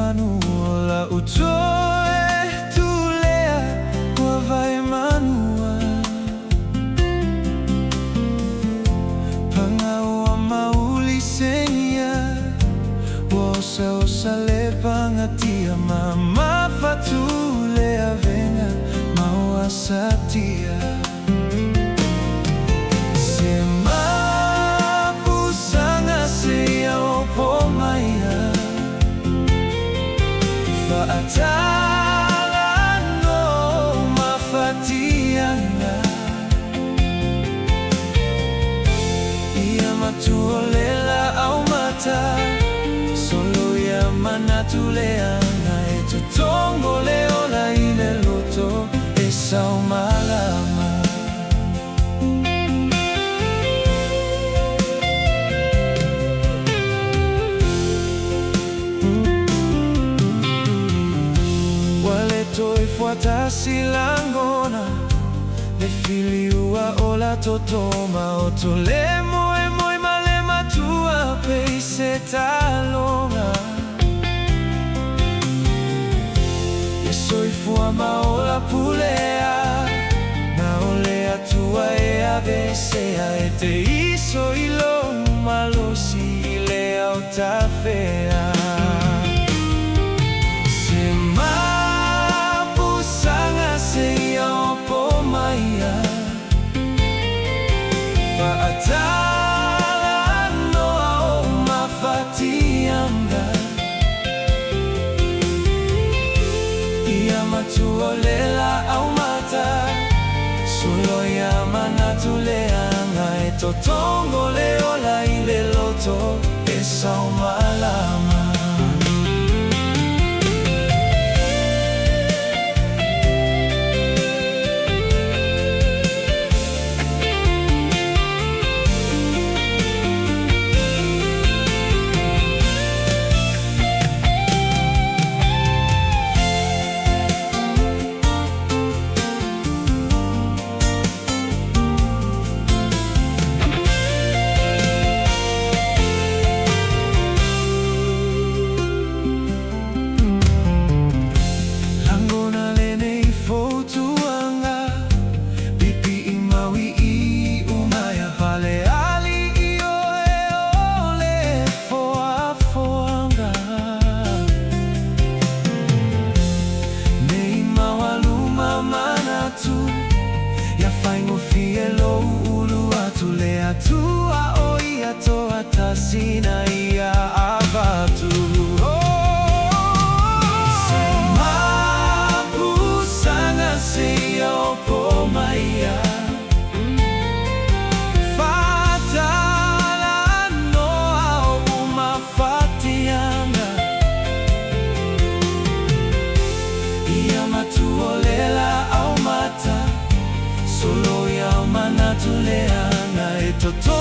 Emanuela utoe tulea wava Emanua Pangaua maulisenia Wosa osa le pangatia Mama fatulea venga maua satia Atala no mafatianga Ia matuolela au mata Solo ya manatuleanga Etutongo leola ile loto Esa umalama Toifuata silangona Le filiua ola totoma Otole moe moe malema tua Peise talonga Yesoifua maola pulea Na olea tua ea vesea Ete iso ilo malosi ilea otafea Atala no au mafatianga Ia matuolela au mata Solo ya manatuleanga Etotongo leola ile loto Esa umalama Tua oia toa tasina ia avatu Sama pusanga seia opo maia Fatala no au mafatianga Ia matuolela au mata Solo ya manatuleanga Toto